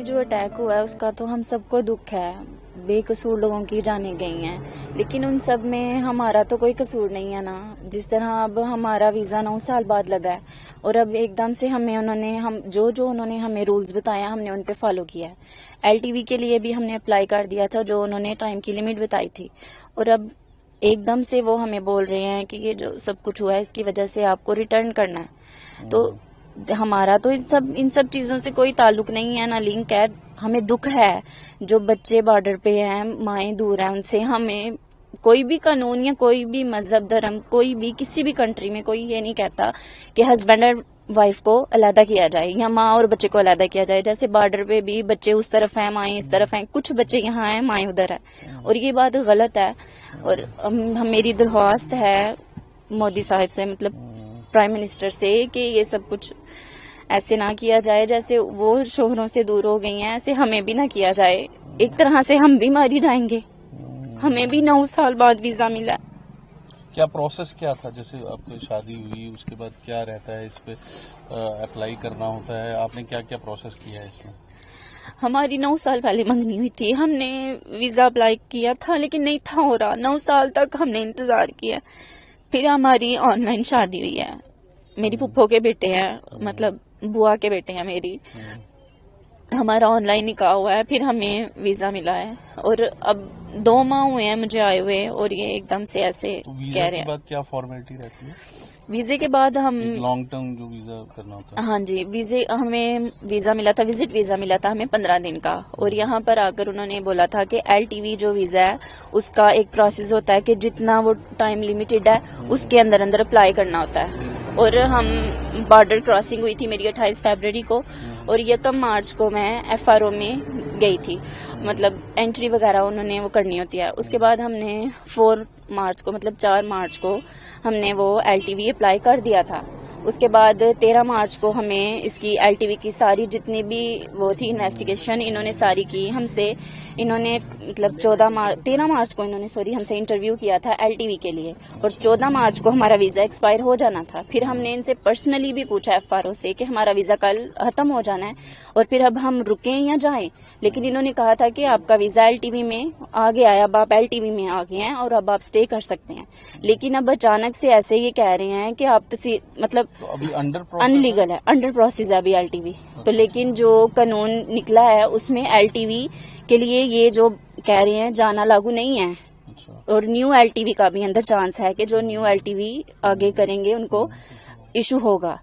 ये जो अटैक हुआ है उसका तो हम सबको दुख है, बेकसूर लोगों की जानें गई हैं, लेकिन उन सब में हमारा तो कोई कसूर नहीं है ना। जिस तरह अब हमारा वीज़ा 9 साल बाद लगा है और अब एकदम से हम जो उन्होंने हमें रूल्स बताया हमने उन पे फॉलो किया है। LTV के लिए भी हमने अप्लाई कर दिया था जो उन्होंने टाइम की लिमिट बताई थी, और अब एकदम से वो हमें बोल रहे हैं कि ये जो सब कुछ हुआ है इसकी वजह से आपको रिटर्न करना है। तो हमारा तो इन सब चीजों से कोई ताल्लुक नहीं है, ना लिंक है। हमें दुख है जो बच्चे बॉर्डर पे हैं, माएँ दूर हैं उनसे। हमें कोई भी कानून या कोई भी मजहब धर्म कोई भी किसी भी कंट्री में कोई ये नहीं कहता कि हस्बैंड और वाइफ को अलहदा किया जाए या माँ और बच्चे को अलहदा किया जाए। जैसे बॉर्डर पे भी बच्चे उस तरफ हैं, माएँ इस तरफ हैं, कुछ बच्चे यहाँ हैं, माएँ उधर है, और ये बात गलत है। और मेरी दरख्वास्त है मोदी साहब से, मतलब प्राइम मिनिस्टर से, कि ये सब कुछ ऐसे ना किया जाए। जैसे वो शोहरों से दूर हो गई हैं ऐसे हमें भी ना किया जाए। एक तरह से हम भी मारी जाएंगे, हमें भी 9 साल बाद वीजा मिला। क्या प्रोसेस क्या था? जैसे आपकी शादी हुई उसके बाद क्या रहता है, इस पे अप्लाई करना होता है, आपने क्या क्या प्रोसेस किया है इसमें? हमारी 9 साल पहले मंगनी हुई थी, हमने वीजा अप्लाई किया था लेकिन नहीं था हो रहा। 9 साल तक हमने इंतजार किया, फिर हमारी ऑनलाइन शादी हुई है। मेरी फुप्पो के बेटे हैं, मतलब बुआ के बेटे हैं मेरी। हमारा ऑनलाइन निकाह हुआ है, फिर हमें वीजा मिला है, और अब 2 माह हुए हैं मुझे आए हुए, और ये एकदम से ऐसे तो कह रहे हैं। बाद क्या फॉर्मेलिटी रहती है? वीजे के बाद हम लॉन्ग टर्म जो वीजा करना होता है। हाँ जी, हमें वीजा मिला था, विजिट वीजा मिला था हमें 15 दिन का, और यहाँ पर आकर उन्होंने बोला था कि LTV जो वीजा है उसका एक प्रोसेस होता है कि जितना वो टाइम लिमिटेड है उसके अंदर अंदर अप्लाई करना होता है। और हम बॉर्डर क्रॉसिंग हुई थी मेरी 28 फरवरी को, और 1 मार्च को मैं FRO में गई थी, मतलब एंट्री वगैरह उन्होंने वो करनी होती है। उसके बाद हमने 4 मार्च को, मतलब 4 मार्च को हमने वो LTV अप्लाई कर दिया था। उसके बाद 13 मार्च को हमें इसकी LTV की सारी जितनी भी वो थी इन्वेस्टिगेशन इन्होंने सारी की हमसे। इन्होंने मतलब 13 मार्च को इन्होंने हमसे इंटरव्यू किया था LTV के लिए, और 14 मार्च को हमारा वीजा एक्सपायर हो जाना था। फिर हमने इनसे पर्सनली भी पूछा FRO से कि हमारा वीजा कल खत्म हो जाना है और फिर अब हम रुकें या जाएं, लेकिन इन्होंने कहा था कि आपका वीजा LTV में आ गया है, अब आप LTV में आ गए हैं और अब आप स्टे कर सकते हैं। लेकिन अब अचानक से ऐसे ये कह रहे हैं कि आप मतलब तो अभी अनलीगल है, अंडर प्रोसेस है अभी LTV। तो लेकिन जो कानून निकला है उसमें LTV के लिए ये जो कह रहे हैं जाना लागू नहीं है। और न्यू LTV का भी अंदर चांस है कि जो न्यू LTV आगे करेंगे उनको इशू होगा।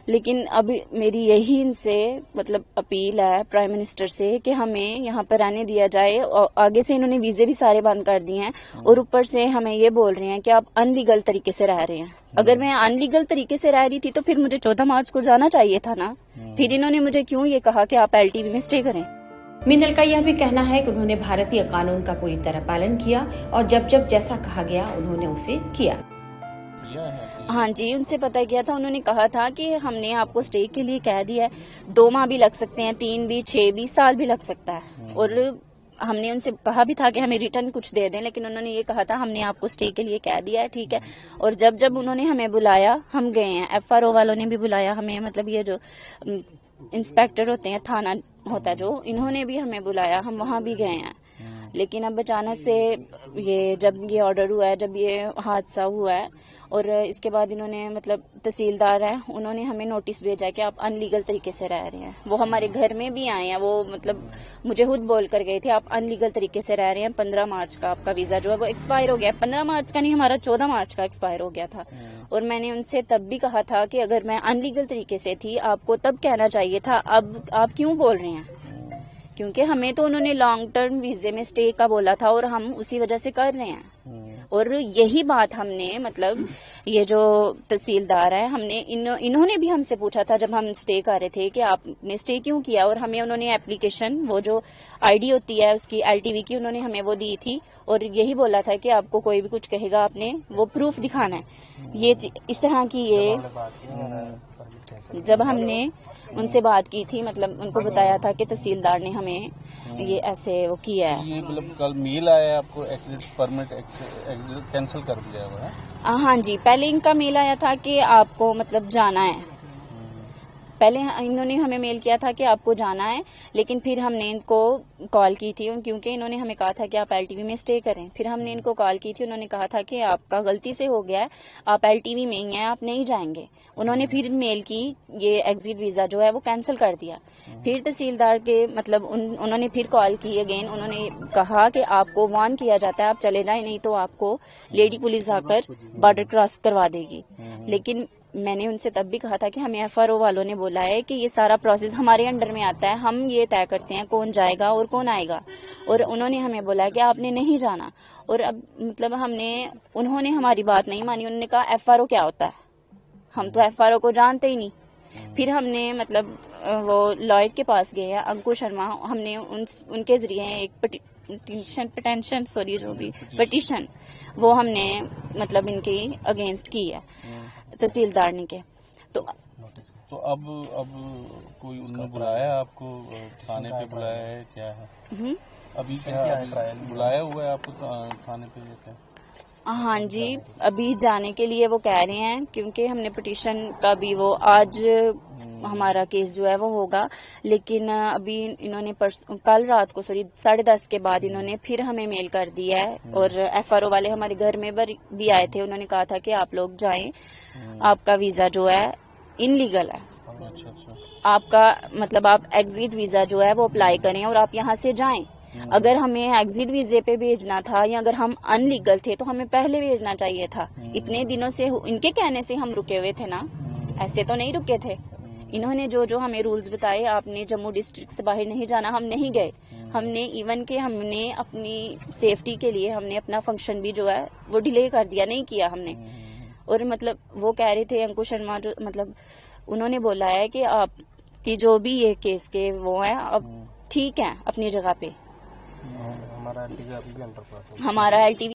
लेकिन अब मेरी यही इनसे मतलब अपील है प्राइम मिनिस्टर से कि हमें यहाँ पर रहने दिया जाए। और आगे से इन्होंने वीजे भी सारे बंद कर दिए हैं, और ऊपर से हमें ये बोल रहे हैं कि आप अनलीगल तरीके से रह रहे हैं। अगर मैं अनलीगल तरीके से रह रही थी तो फिर मुझे 14 मार्च को जाना चाहिए था ना। फिर इन्होंने मुझे क्यों ये कहा कि आप LTV में स्टे करें। मिनल का यह भी कहना है कि उन्होंने भारतीय कानून का पूरी तरह पालन किया और जब जैसा कहा गया उन्होंने उसे किया। हाँ जी, उनसे पता किया था, उन्होंने कहा था कि हमने आपको स्टे के लिए कह दिया है, 2 माह भी लग सकते हैं, 3 भी, 6 भी, साल भी लग सकता है। और हमने उनसे कहा भी था कि हमें रिटर्न कुछ दे दें, लेकिन उन्होंने ये कहा था हमने आपको स्टे के लिए कह दिया है, ठीक है। और जब उन्होंने हमें बुलाया हम गए हैं, FRO वालों ने भी बुलाया हमें, मतलब ये जो इंस्पेक्टर होते हैं, थाना होता है जो, इन्होंने भी हमें बुलाया, हम वहाँ भी गए हैं। लेकिन अब अचानक से जब ये ऑर्डर हुआ है, जब ये हादसा हुआ है, और इसके बाद इन्होंने मतलब तहसीलदार हैं, उन्होंने हमें नोटिस भेजा है कि आप अनलीगल तरीके से रह रहे हैं। वो हमारे घर में भी आए हैं, वो मतलब मुझे खुद बोल कर गए थे आप अनलीगल तरीके से रह रहे हैं, 15 मार्च का आपका वीजा जो है वो एक्सपायर हो गया। 15 मार्च का नहीं, हमारा 14 मार्च का एक्सपायर हो गया था। और मैंने उनसे तब भी कहा था कि अगर मैं अनलीगल तरीके से थी आपको तब कहना चाहिए था, अब आप क्यों बोल रहे हैं? क्योंकि हमें तो उन्होंने लॉन्ग टर्म वीजे में स्टे का बोला था और हम उसी वजह से कर रहे हैं। और यही बात हमने मतलब ये जो तहसीलदार है, हमने इन्होंने भी हमसे पूछा था जब हम स्टे कर रहे थे कि आपने स्टे क्यों किया, और हमें उन्होंने एप्लीकेशन वो जो ID होती है उसकी LTV की उन्होंने हमें वो दी थी, और यही बोला था कि आपको कोई भी कुछ कहेगा आपने वो प्रूफ दिखाना है। ये इस तरह की ये जब हमने उनसे बात की थी, मतलब उनको बताया था कि तहसीलदार ने हमें ये ऐसे वो किया है। ये मतलब कल मेल आया आपको एग्जिट परमिट कैंसिल कर दिया हुआ है? हाँ जी, पहले इनका मेल आया था कि आपको मतलब जाना है, پہلے انہوں نے ہمیں میل کیا تھا کہ آپ کو جانا ہے، لیکن پھر ہم نے ان کو کال کی تھی کیونکہ انہوں نے ہمیں کہا تھا کہ آپ ایل ٹی وی میں اسٹے کریں. پھر ہم نے ان کو کال کی تھی، انہوں نے کہا تھا کہ آپ کا غلطی سے ہو گیا ہے، آپ ایل ٹی وی میں ہی ہیں، آپ نہیں جائیں گے. انہوں نے پھر میل کی، یہ ایگزٹ ویزا جو ہے وہ کینسل کر دیا. پھر تحصیلدار کے مطلب انہوں نے پھر کال کی اگین. انہوں نے کہا کہ آپ کو وارن کیا جاتا ہے، آپ چلے جائیں، نہیں تو آپ کو لیڈی پولیس آ کر بارڈر کراس کروا دے گی. لیکن میں نے ان سے تب بھی کہا تھا کہ ہمیں ایف آر او والوں نے بولا ہے کہ یہ سارا پروسیس ہمارے انڈر میں آتا ہے، ہم یہ طے کرتے ہیں کون جائے گا اور کون آئے گا. اور انہوں نے ہمیں بولا کہ آپ نے نہیں جانا. اور اب مطلب انہوں نے ہماری بات نہیں مانی. انہوں نے کہا ایف آر او کیا ہوتا ہے، ہم تو ایف آر او کو جانتے ہی نہیں. پھر ہم نے مطلب وہ لائر کے پاس گئے ہیں، انکو شرما، ہم نے ان کے ذریعے ایک پٹیشن وہ ہم نے مطلب ان کے اگینسٹ کی ہے تحصیلدار نے کے. تو اب کوئی انہوں نے بلایا آپ کو تھانے پہ، بلایا ہے کیا ہے ابھی؟ کیا بلایا ہوا ہے آپ کو تھانے پہ؟ ہاں جی، ابھی جانے کے لیے وہ کہہ رہے ہیں کیونکہ ہم نے پٹیشن کا بھی وہ آج ہمارا کیس جو ہے وہ ہوگا. لیکن ابھی انہوں نے کل رات کو 10:30 کے بعد انہوں نے پھر ہمیں میل کر دیا ہے. اور ایف آر او والے ہمارے گھر میں بھی آئے تھے. انہوں نے کہا تھا کہ آپ لوگ جائیں، آپ کا ویزا جو ہے ان لیگل ہے. آپ کا مطلب آپ ایگزٹ ویزا جو ہے وہ اپلائی کریں اور آپ یہاں سے جائیں. اگر ہمیں ایگزٹ ویزے پہ بھیجنا تھا یا اگر ہم ان لیگل تھے تو ہمیں پہلے بھیجنا چاہیے تھا. اتنے دنوں سے ان کے کہنے سے ہم رکے ہوئے تھے نا، ایسے تو نہیں رکے تھے. انہوں نے جو ہمیں رولز بتائے، آپ نے جموں ڈسٹرکٹ سے باہر نہیں جانا، ہم نہیں گئے. ہم نے ایون کہ ہم نے اپنی سیفٹی کے لیے ہم نے اپنا فنکشن بھی جو ہے وہ ڈیلے کر دیا، نہیں کیا ہم نے. اور مطلب وہ کہہ رہے تھے انکو شرما، جو مطلب انہوں نے بولا ہے کہ آپ کی جو بھی یہ کیس کے وہ ہیں اب ٹھیک ہیں اپنی جگہ پہ. ہمارا ایل ٹی وی